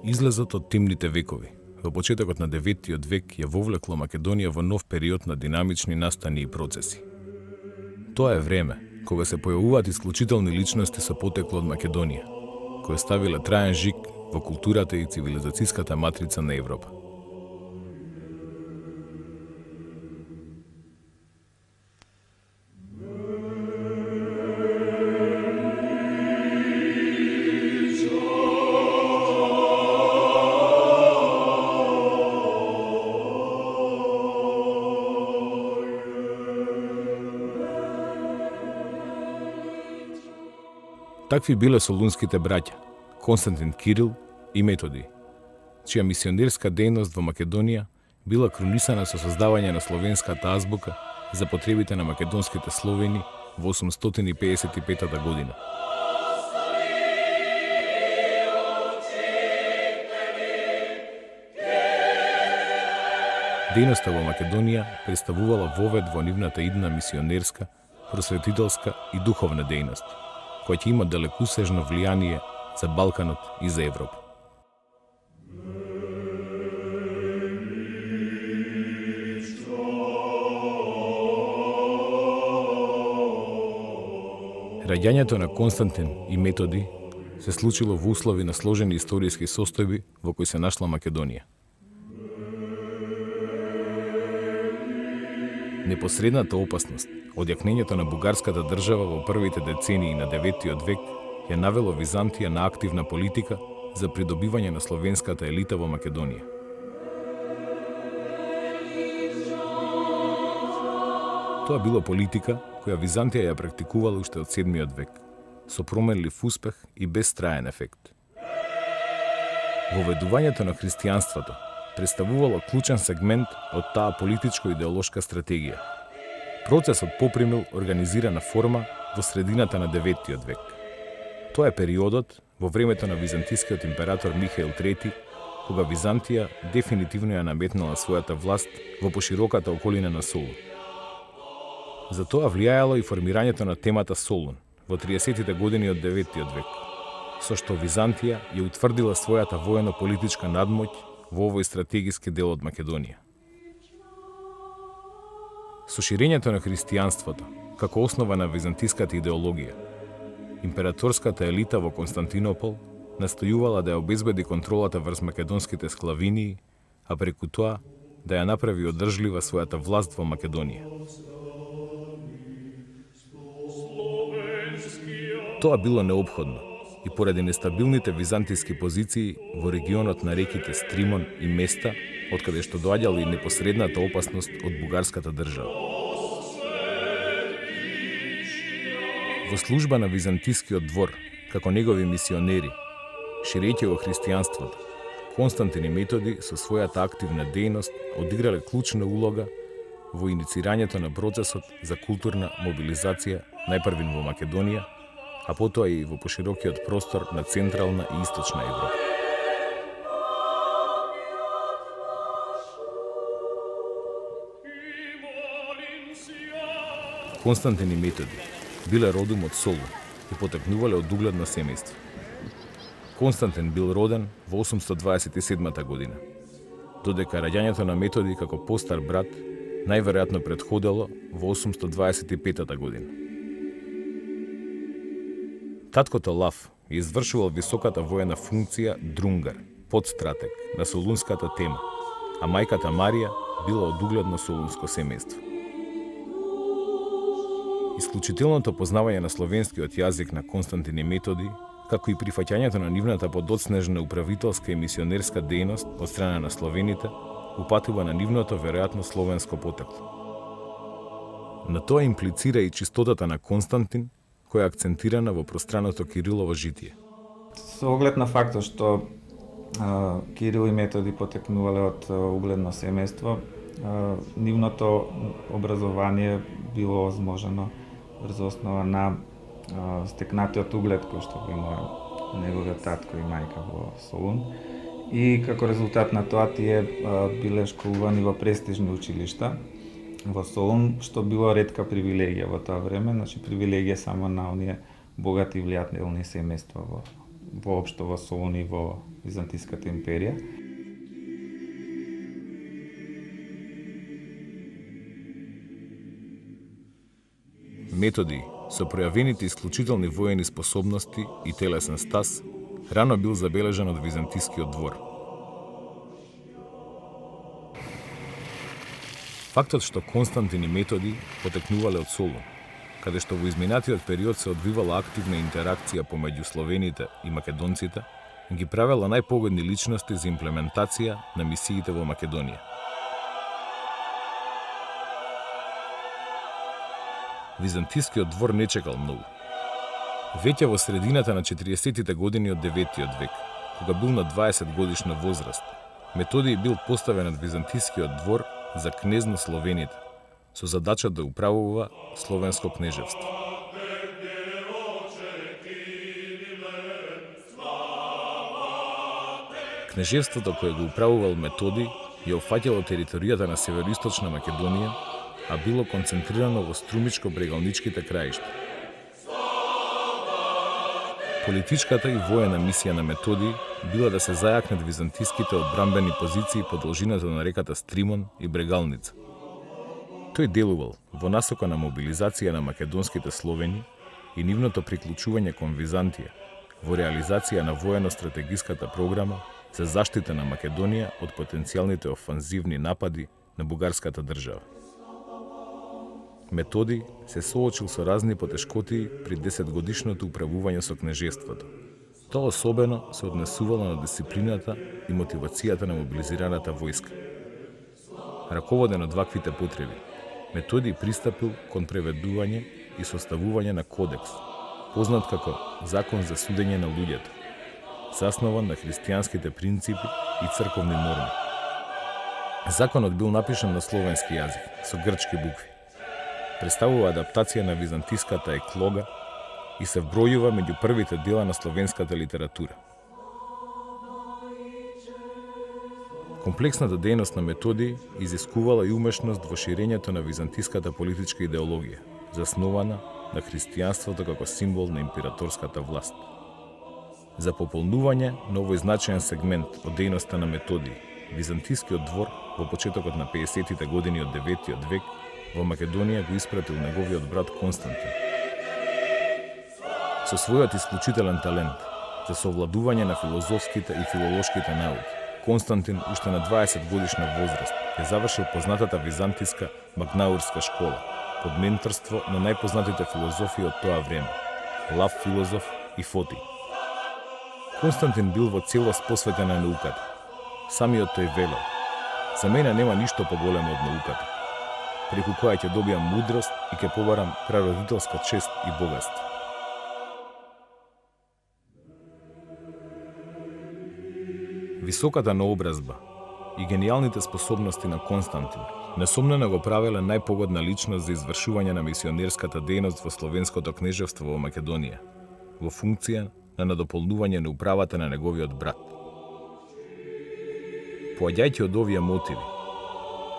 Излезот од темните векови во почетокот на 9 век ја вовлекло Македонија во нов период на динамични настани и процеси. Тоа е време кога се појавуваат исклучителни личности со потекло од Македонија, кои ставиле траен жиг во културата и цивилизацијската матрица на Европа. Такви биле солунските браќа, Константин Кирил и Методи, чија мисионерска дејност во Македонија била крунисана со создавање на словенската азбука за потребите на македонските словени во 855 година. Дејноста во Македонија представувала вовед во нивната идна мисионерска, просветителска и духовна дејност, која ќе има далекусежно влијание за Балканот и за Европа. Раѓањето на Константин и Методи се случило во услови на сложени историски состојби во кои се нашла Македонија. Непосредната опасност од јакнењето на бугарската држава во првите децении на 9 век ја навело Византија на активна политика за придобивање на словенската елита во Македонија. Тоа било политика која Византија ја практикувала уште од 7 век, со променлив успех и без траен ефект. Воведувањето на христијанството представувало клучен сегмент од таа политичко-идеолошка стратегија. Процесот попримил организирана форма во средината на 9 век. Тоа е периодот во времето на византискиот император Михаил III, кога Византија дефинитивно ја наметнала својата власт во пошироката околина на Солун. За тоа влијаело и формирањето на темата Солун во 30-тите години од 9 век, со што Византија ја утврдила својата воено-политичка надмоќ во овој стратегиски дел од Македонија. Со ширењето на христијанството, како основа на византиската идеологија, императорската елита во Константинопол настојувала да ја обезбеди контролата врз македонските склавинии, а преку тоа да ја направи одржлива својата власт во Македонија. Тоа било неопходно и поради нестабилните византиски позиции во регионот на реките Стримон и Места, откаде што доаѓала и непосредната опасност од бугарската држава. Во служба на византискиот двор, како негови мисионери, ширејќи го христијанството, Константин и Методи со својата активна дејност одиграле клучна улога во иницирањето на процесот за културна мобилизација најпрвин во Македонија, а потоа и во поширокиот простор на Централна и Источна Европа. Константин и Методи биле родом од Солун и потекнувале од угледно семејство. Константин бил роден во 827 година, додека раѓањето на Методи како постар брат најверојатно претходело во 825 година. Таткото Лав ја извршувал високата воена функција друнгар, подстратег на солунската тема, а мајката Марија била од угледно солунско семејство. Исклучителното познавање на словенскиот јазик на Константин и Методи, како и прифаќањето на нивната подоцнежна управителска и мисионерска дејност од страна на словените, упатува на нивното веројатно словенско потекло. На тоа имплицира и чистотата на Константин, која е акцентирана во пространото Кирилово житие. Со оглед на фактот што Кирил и Методи потекнувале од угледно семејство, нивното образование било возможено врз основа на стекнатиот углед кој што го има неговиот татко и мајка во Солун. И како резултат на тоа тие биле школувани во престижни училишта во Солун, што било ретка привилегија во тоа време, значи привилегија само на оние богати и влијателни семејства воопшто во Солун и во Византиската империја. Методи, со пројавените исклучителни воени способности и телесен стас, рано бил забележан од византискиот двор. Фактот што Константин и Методи потекнувале од Солун, каде што во изминатиот период се одвивала активна интеракција помеѓу словените и македонците, ги правела најпогодни личности за имплементација на мисиите во Македонија. Византискиот двор не чекал многу. Веќе во средината на 40-тите години од 9 век, кога бил на 20 годишна возраст, Методиј бил поставен од византискиот двор за кнез на словените, со задача да управува словенско кнежевство. Кнежевството кое го управувал Методиј ја опфаќало територијата на североисточна Македонија, а било концентрирано во струмичко-брегалничките краишта. Политичката и воена мисија на Методиј била да се зајакнат византиските одбранбени позиции по должината на реката Стримон и Брегалница. Тој делувал во насока на мобилизација на македонските словени и нивното приклучување кон Византија, во реализација на воено-стратегиската програма за заштита на Македонија од потенцијалните офанзивни напади на бугарската држава. Методиј се соочил со разни потешкоти при 10-годишното управување со кнежеството. Тоа особено се однесувало на дисциплината и мотивацијата на мобилизираната војска. Раководен од ваквите потреби, Методиј пристапил кон преведување и составување на кодекс, познат како Закон за судење на луѓето, заснован на христијанските принципи и црковни норми. Законот бил напишан на словенски јазик, со грчки букви. Представува адаптација на византиската еклога и се вбројува меѓу првите дела на словенската литература. Комплексната дејност на Методиј изискувала и умешност во ширењето на византиската политичка идеологија, заснована на христијанството како символ на императорската власт. За пополнување на овој значаен сегмент од дејноста на Методиј, византискиот двор во почетокот на 50-тите години од 9 век во Македонија го испратил неговиот брат Константин. Со својот исклучителен талент за совладување на филозофските и филолошките науки, Константин уште на 20 годишна возраст ја завршил познатата византиска Магнаурска школа под менторство на најпознатите филозофи од тоа време – Лав Филозоф и Фотий. Константин бил во целост посветен на науката. Самиот тој велел: "За мене нема ништо поголемо од науката, преку која ќе добијам мудрост и ќе побарам прародителска чест и богатство." Високата наобразба и гениалните способности на Константин несомнено го правеле најпогодна личност за извршување на мисионерската дејност во словенското кнежевство во Македонија, во функција на надополнување на управата на неговиот брат. Поаѓајќи од овие мотиви,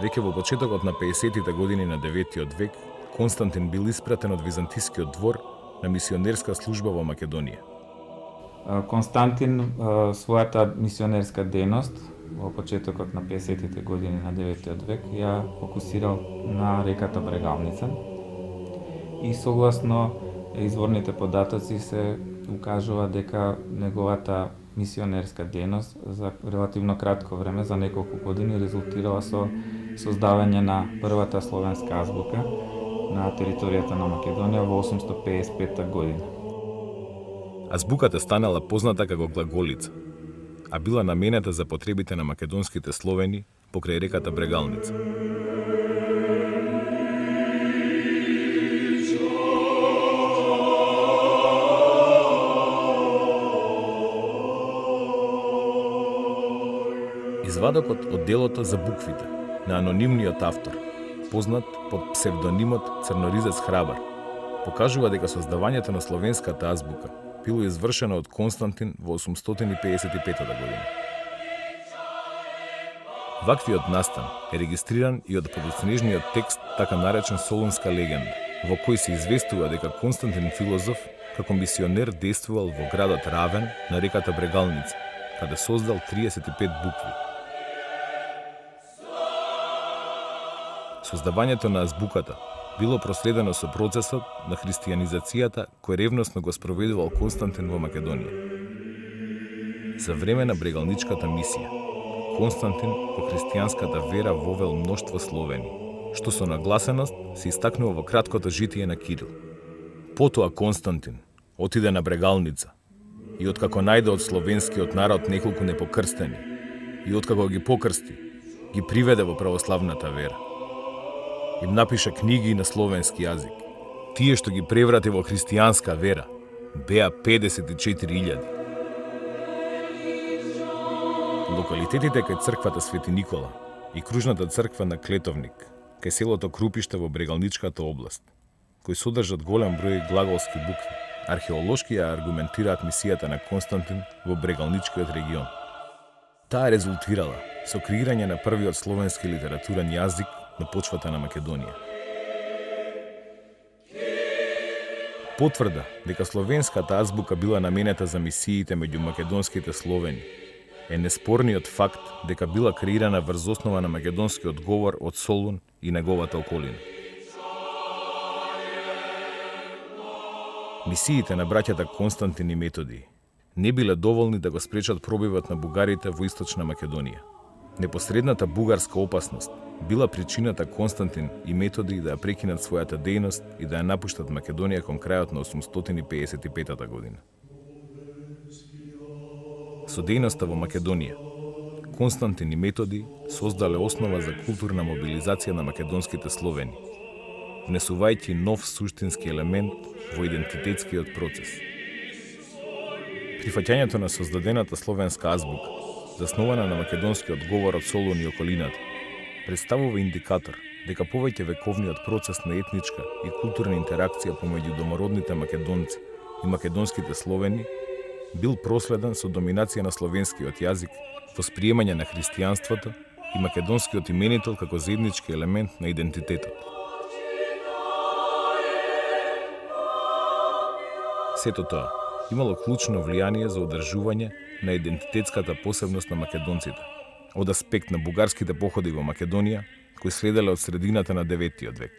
веќе во почетокот на 50-тите години на 9 век, Константин бил испратен од византискиот двор на мисионерска служба во Македонија. Константин својата мисионерска дејност во почетокот на 50-тите години на 9 век ја фокусирал на реката Брегалница и согласно изворните податоци се укажува дека неговата мисионерска дејност за релативно кратко време, за неколку години, резултирала со создавање на првата словенска азбука на територијата на Македонија во 855 година. Азбуката станала позната како глаголица, а била наменета за потребите на македонските словени покрај реката Брегалница. Извадокот од делото за буквите на анонимниот автор, познат под псевдонимот Црноризец Храбар, покажува дека создавањето на словенската азбука било извршено од Константин во 855 година. Ваквиот настан е регистриран и од подоцнежниот текст така наречен Солунска легенда, во кој се известува дека Константин Филозоф како мисионер действувал во градот Равен на реката Брегалница, каде создал 35 букви. Создавањето на азбуката било проследено со процесот на христијанизацијата кој ревносно го спроведувал Константин во Македонија. За време на брегалничката мисија, Константин во христијанската вера вовел мноштво словени, што со нагласеност се истакнува во краткото житие на Кирил. Потоа Константин отиде на Брегалница и откако најде од словенскиот народ неколку непокрстени и откако ги покрсти, ги приведе во православната вера. Им напиша книги на словенски јазик. Тие што ги преврати во христијанска вера беа 54.000. Локалитетите кај црквата Свети Никола и кружната црква на Клетовник, кај селото Крупиште во Брегалничката област, кои содржат голем број глаголски букви, археолошки ја аргументираат мисијата на Константин во Брегалничкиот регион. Таа резултирала со креирање на првиот словенски литературен јазик на почвата на Македонија. Потврда дека словенската азбука била наменета за мисиите меѓу македонските словени е неспорниот факт дека била креирана врз основа на македонскиот говор од Солун и неговата околина. Мисиите на браќата Константин и Методий не биле доволни да го спречат пробивот на бугарите во Источна Македонија. Непосредната бугарска опасност била причината Константин и Методий да ја прекинат својата дејност и да ја напуштат Македонија кон крајот на 855 година. Со дејноста во Македонија, Константин и Методий создале основа за културна мобилизација на македонските словени, внесувајќи нов суштински елемент во идентитетскиот процес. Прифаќањето на создадената словенска азбука, заснована на македонскиот говор од Солун и околината, представува индикатор дека повеќе вековниот процес на етничка и културна интеракција помеѓу домородните македонци и македонските словени бил проследен со доминација на словенскиот јазик, восприемање на христијанството и македонскиот именител како заеднички елемент на идентитетот. Сето тоа имало клучно влијание за одржување на идентитетската посебност на македонците, од аспект на бугарските походи во Македонија, кои следеле од средината на 9 век.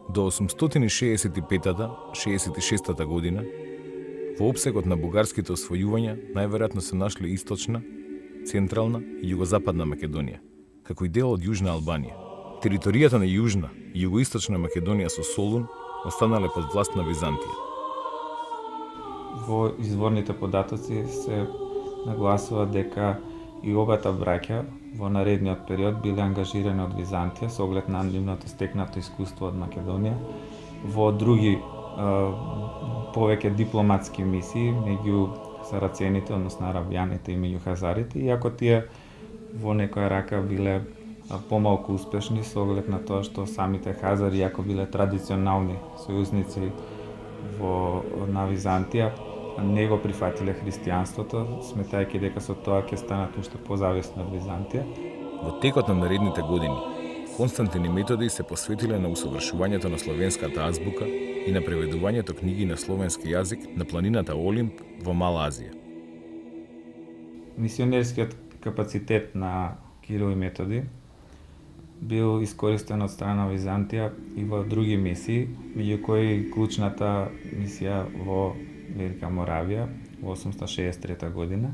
До 865-66 година, во опсегот на бугарските освојувања најверојатно се нашли Источна, Централна и Југозападна Македонија, како и дел од Јужна Албанија. Територијата на Јужна и Југоисточна Македонија со Солун останале под власт на Византија. Во изворните податоци се нагласува дека и обата браќа во наредниот период биле ангажирани од Византија со оглед на нивното стекнато искуство од Македонија во други повеќе дипломатски мисии меѓу сарацените, односно арабјаните и меѓу хазарите, иако тие во некоја рака биле помалку успешни со оглед на тоа што самите хазари, иако биле традиционални сојузници на Византија, не го прифатиле христијанството, сметајќи дека со тоа ќе станат уште позависни од Византија. Во текот на наредните години, Константин и Методий се посветиле на усовршувањето на словенската азбука и на преведувањето книги на словенски јазик на планината Олимп во Мала Азија. Мисионерскиот капацитет на Кирил и Методий бил искористен од страна на Византија и во други мисии, меѓу кои клучната мисија во Велика Моравија во 863 година.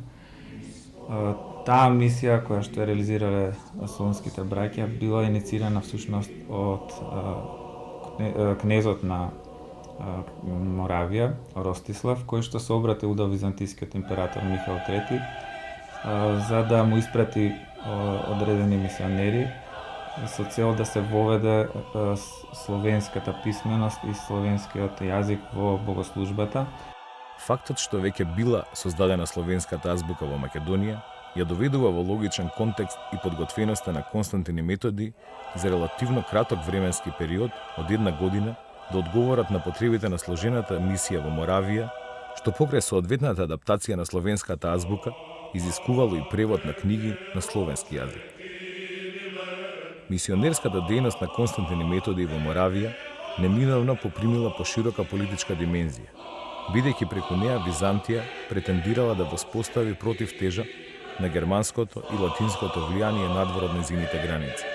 Таа мисија која што ја реализирале солунските браќа била инициирана всушност од кнезот на Моравија, Ростислав, кој што се обратил до византискиот император Михаил III за да му испрати одредени мисионери со цел да се воведе словенската писменост и словенскиот јазик во богослужбата. Фактот што веќе била создадена словенската азбука во Македонија ја доведува во логичен контекст и подготвеноста на Константин и Методий за релативно краток временски период од 1 година да одговорат на потребите на сложената мисија во Моравија, што покрај соодветната адаптација на словенската азбука изискувало и превод на книги на словенски јазик. Мисионерската дејност на Константин и Методий во Моравија неминовно попримила поширока политичка димензија, бидејќи преку неа Византија претендирала да воспостави противтежа на германското и латинското влијание надвор од нејзините граници.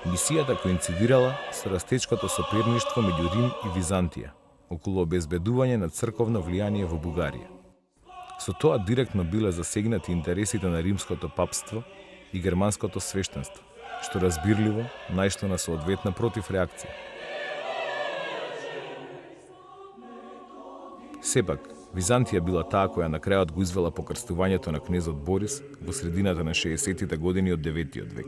Мисијата коинцидирала со растечкото соперништво меѓу Рим и Византија околу обезбедување на црковно влијание во Бугарија. Со тоа директно биле засегнати интересите на римското папство и германското свештенство, што разбирливо најшло на соодветна противреакција. Сепак, Византија била таа која на крајот го извела покрстувањето на кнезот Борис во средината на 60-тите години од 9-тиот век.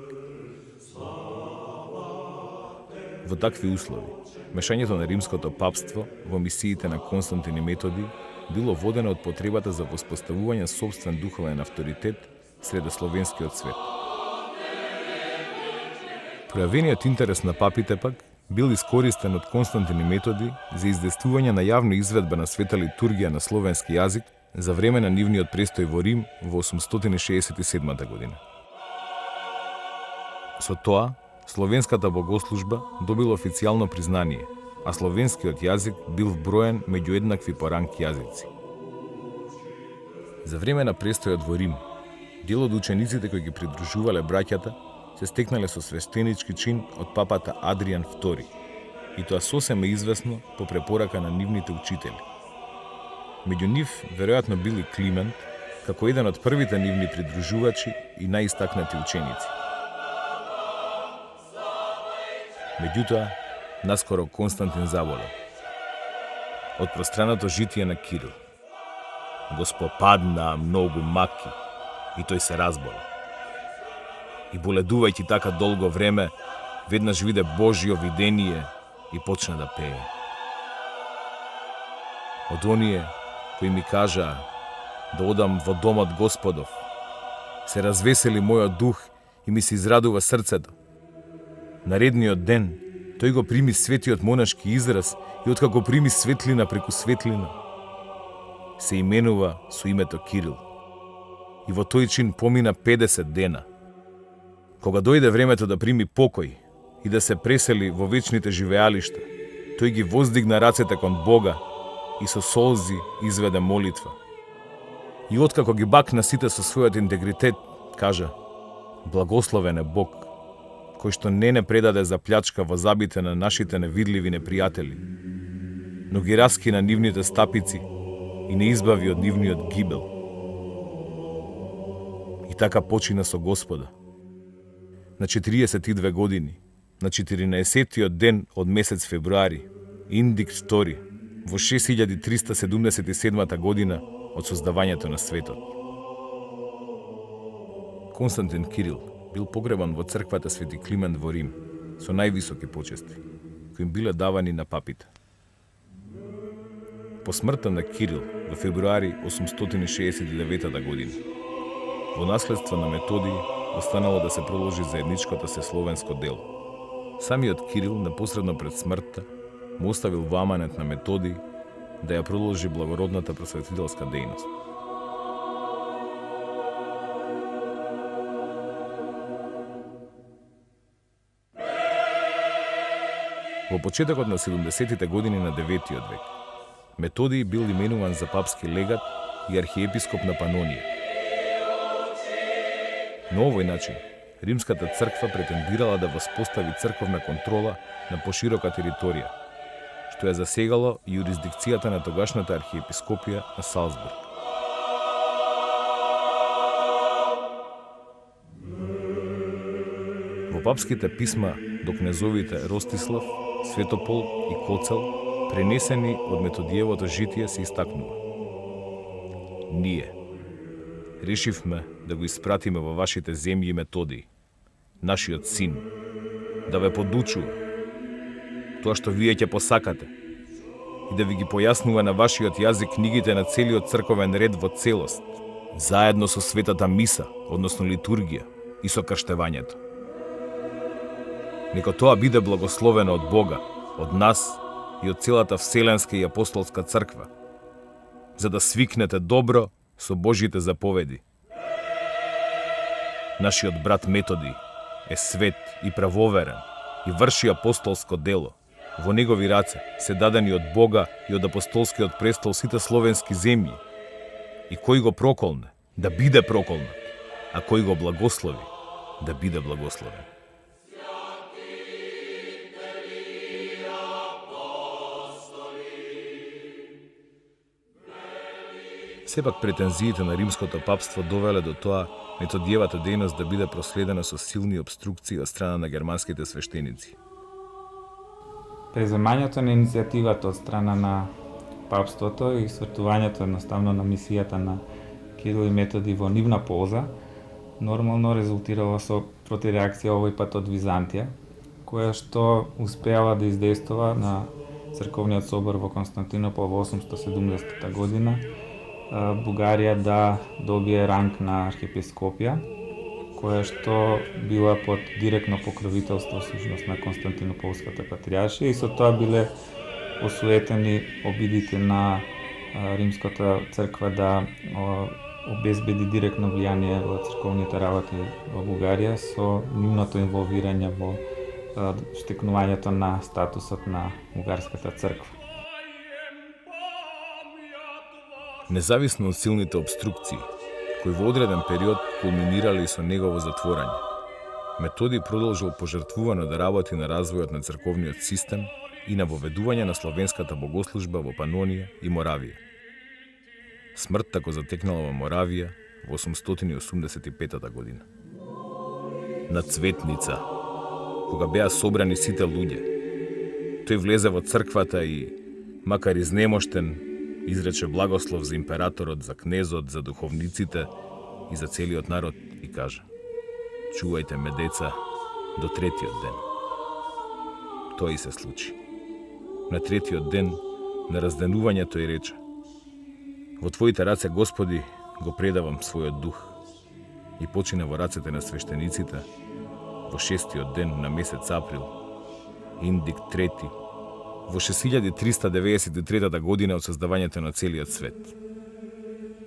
Во такви услови, мешањето на римското папство во мисиите на Константин и Методи било водено од потребата за воспоставување сопствен духовен авторитет среде словенскиот свет. Пројавениот интерес на папите пак бил искористен од Константин и Методи за издействување на јавна изведба на света литургија на словенски јазик за време на нивниот престој во Рим во 867 година. Со тоа, словенската богослужба добила официјално признание, а словенскиот јазик бил вброен меѓу еднакви по ранг јазици. За време на престојот во Рим, дел од учениците кои ги придружувале браќата се стекнале со свештенички чин од папата Адријан II, и тоа сосем е известно по препорака на нивните учители. Меѓу нив веројатно бил и Климент, како еден од првите нивни придружувачи и најистакнати ученици. Меѓутоа, наскоро Константин заболел. Од пространото житие на Кирил. Го спопаднаа многу маки и тој се разбола. И боледувајќи така долго време, веднаш виде Божјо видение и почна да пее. Од оние кои ми кажаа да одам во домот Господов, се развесели мојот дух и ми се израдува срцето. Наредниот ден, тој го прими светиот монашки израз и откако прими светлина преку светлина, се именува со името Кирил. И во тој чин помина 50 дена. Кога дојде времето да прими покој и да се пресели во вечните живеалишта, тој ги воздигна рацете кон Бога и со солзи изведе молитва. И откако ги бакна сите со својот интегритет, кажа: благословен е Бог, кој што не предаде за плячка во забите на нашите невидливи непријатели, но ги раскина нивните стапици и не избави од нивниот гибел. И така почина со Господа. На 42 години, на 14-тиот ден од месец февруари, Индик II, во 6377 година од создавањето на светот. Константин Кирил бил погребан во црквата Свети Климент во Рим со највисоки почести, кои им биле давани на папите. По смртта на Кирил во февруари 869 година, во наследство на Методий останало да се продолжи заедничкото се словенско дело. Самиот Кирил непосредно пред смртта му оставил во аманет на Методий да ја продолжи благородната просветителска дејност. Во почетокот на 70-тите години на 9-тиот век, Методий бил именуван за папски легат и архиепископ на Панонија. На овој начин, Римската црква претендирала да воспостави црковна контрола на поширока територија, што ја засегало јурисдикцијата на тогашната архиепископија на Салцбург. Во папските писма до кнезовите Ростислав, Светопол и Коцел, пренесени од Методиевото житие, се истакнува: ние решивме да го испратиме во вашите земји Методий, нашиот син, да ве подучува тоа што вие ќе посакате и да ви ги појаснува на вашиот јазик книгите на целиот црковен ред во целост, заедно со светата миса, односно литургија, и со крштевањето. Нека тоа биде благословено од Бога, од нас и од целата Вселенска и апостолска црква, за да свикнете добро со Божите заповеди. Нашиот брат Методий е свет и правоверен и врши апостолско дело, Во негови раце се дадени од Бога и од апостолскиот престол сите словенски земји. И кој го проколне, да биде проколнат, а кој го благослови, да биде благословен. Сепак претензиите на римското папство довеле до тоа Методиевата дејност да биде проследена со силни обструкции од страна на германските свештеници. Преземањето на иницијативата од страна на папството и свртувањето едноставно на мисијата на Кирил и Методи во нивна полза нормално резултирало со протиреакција овој пат од Византија, која што успеала да издействува на црковниот собор во Константинопол во 870 година Бугарија да добие ранг на архиепископија, која што била под директно покровителство всушност на Константинополската патријаршија и со тоа биле осуетени обидите на римската црква да обезбеди директно влијание во црковните работи во Бугарија со нивното инволвирање во штекнувањето на статусот на бугарската црква. Независно од силните обструкции, кои во одреден период кулминирали со негово затворање, Методи продолжил пожртвувано да работи на развојот на црковниот систем и на воведување на словенската богослужба во Панонија и Моравија. Смртта го затекнала во Моравија во 885 година. На Цветница, кога беа собрани сите луѓе, тој влезе во црквата и, макар изнемоштен, изрече благослов за императорот, за кнезот, за духовниците и за целиот народ и кажа: чувајте ме, деца, до третиот ден. Тоа и се случи. На третиот ден, на разденувањето тој рече: во твоите раце, Господи, го предавам својот дух. И почина во рацете на свештениците во 6-тиот ден на месец април, индик 3, во 6393 година од создавањето на целиот свет.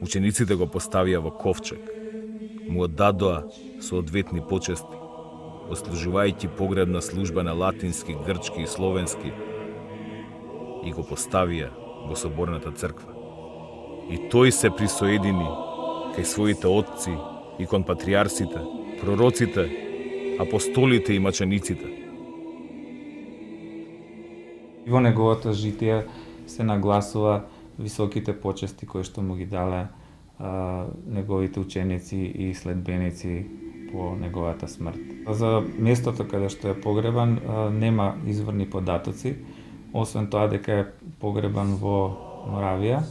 Учениците го поставија во ковчег, му оддадоа соодветни почести, ослужувајќи погребна служба на латински, грчки и словенски, и го поставија во соборната црква. И тој се присоедини кај своите отци и кон патријарсите, пророците, апостолите и мачениците. Во неговото житие се нагласува високите почести кои што му ги дале неговите ученици и следбеници по неговата смрт. За местото каде што е погребан нема изворни податоци, освен тоа дека е погребан во Моравија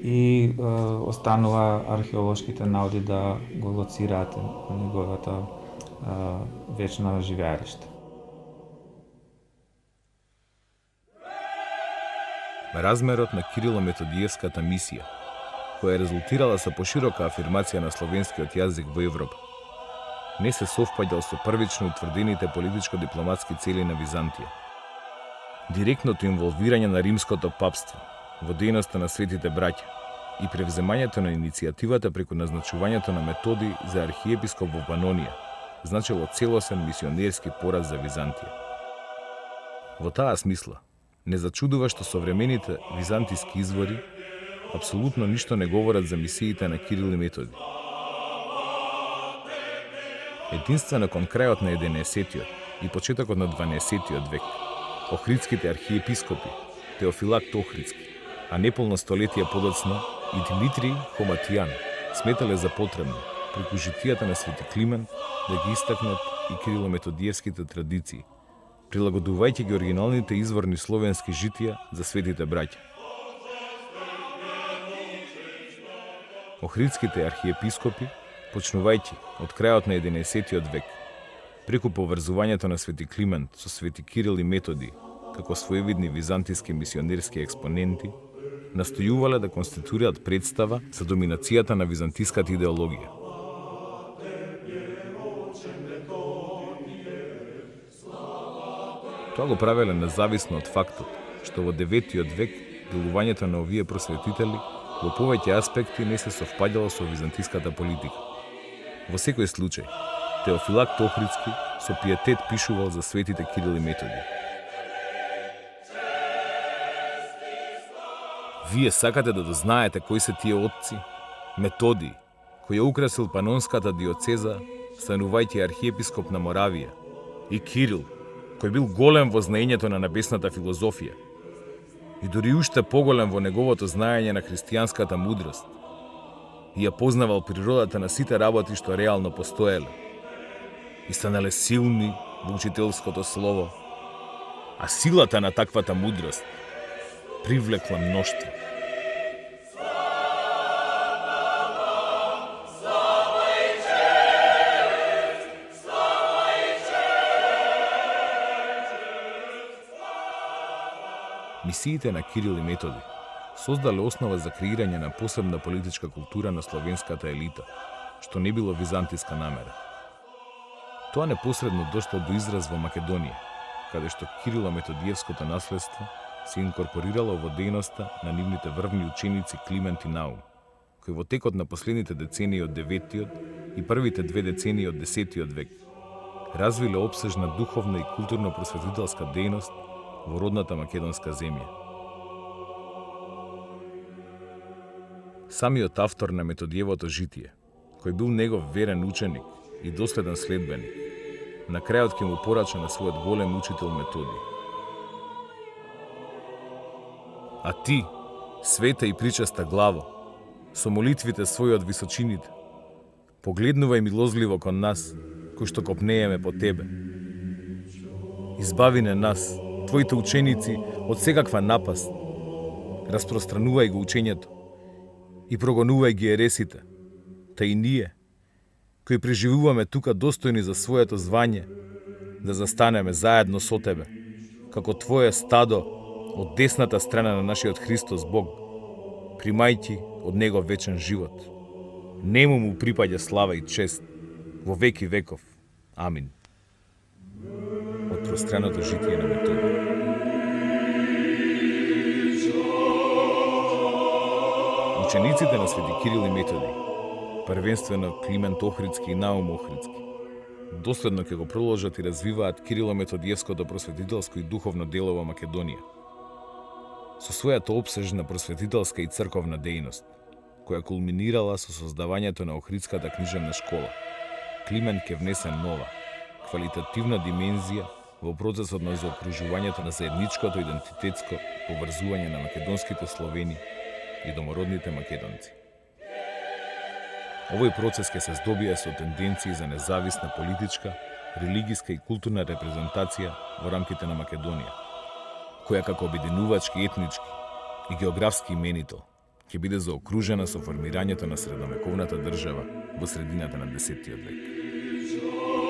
и останува археолошките наоди да го лоцираат неговото вечно живеалиште. Размерот на Кирило-методиевската мисија, која резултирала со поширока афирмација на словенскиот јазик во Европа, не се совпаѓал со првично утврдените политичко-дипломатски цели на Византија. Директното инволвирање на римското папство во дејноста на светите браќа и превземањето на иницијативата преку назначувањето на Методи за архиепископ во Панонија значило целосен мисионерски пораз за Византија. Во таа смисла, не зачудува што современите византиски извори апсолутно ништо не говорат за мисиите на Кирил и Методи. Единствено кон крајот на 11-тиот и почетокот на 12-тиот век, охридските архиепископи, Теофилакт Охридски, а неполно столетие подоцна и Димитрий Хоматијан сметале за потребно преку житијата на Свети Климент да ги истакнат и кирило-методиевските традиции, прилагодувајќи ги оригиналните изворни словенски житија за светите браќа. Охридските архиепископи, почнувајќи од крајот на 11-тиот век, преку поврзувањето на Свети Климент со Свети Кирил и Методи, како своевидни византиски мисионерски експоненти, настојувале да конституираат представа за доминацијата на византиската идеологија. Тоа го правеле независно од фактот што во 9-тиот век делувањето на овие просветители во повеќе аспекти не се совпаѓало со византиската политика. Во секој случај, Теофилакт Охридски со пиетет пишувал за светите Кирил и Методи. Вие сакате да дознаете кои се тие отци? Методий, кој ја украсил Панонската диоцеза, станувајќи архиепископ на Моравија, и Кирил, кој бил голем во знаењето на небесната филозофија, и дури уште поголем во неговото знаење на христијанската мудрост, и ја познавал природата на сите работи што реално постоеле, и станале силни во учителското слово, а силата на таквата мудрост привлекла мноштво. Мисиите на Кирил и Методи создале основа за креирање на посебна политичка култура на словенската елита, што не било византиска намера. Тоа непосредно дошло до израз во Македонија, каде што Кирило-методиевското наследство се инкорпорирало во дејноста на нивните врвни ученици Климент и Наум, кои во текот на последните децении од 9-тиот и првите 2 децении од 10-тиот век развиле опсежна духовна и културно-просветителска дејност во родната македонска земја. Самиот автор на Методиевото житие, кој бил негов верен ученик и доследен следбеник, на крајот ќе му порача на својот голем учител Методий: а ти, света и причеста главо, со молитвите своји од височините, погледнувај милозливо кон нас, кои што копнееме по тебе. Избави не нас, твоите ученици, од секаква напаст. Распространувај го учењето и прогонувај ги ересите, та и ние, кои преживуваме тука достојни за своето звање, да застанеме заедно со тебе, како твое стадо од десната страна на нашиот Христос Бог, примајќи од Него вечен живот. Нему му припаѓа слава и чест во веки веков. Амин. Од простреното житие на Методий. Учениците на свети Кирил и Методий, првенствено Климент Охридски и Наум Охридски, доследно ќе го продолжат и развиваат Кирило-методиевското просветителско и духовно дело во Македонија, со својата опсежна просветителска и црковна дејност, која кулминирала со создавањето на Охридската книжевна школа. Климент ќе внесе нова, квалитативна димензија во процесот на заокружувањето на заедничкото идентитетско поврзување на македонските Словени и домородните македонци. Овој процес ќе се здобие со тенденции за независна политичка, религиска и културна репрезентација во рамките на Македонија, која како обединувачки, етнички и географски именител ќе биде заокружена со формирањето на средновековната држава во средината на 10-тиот век.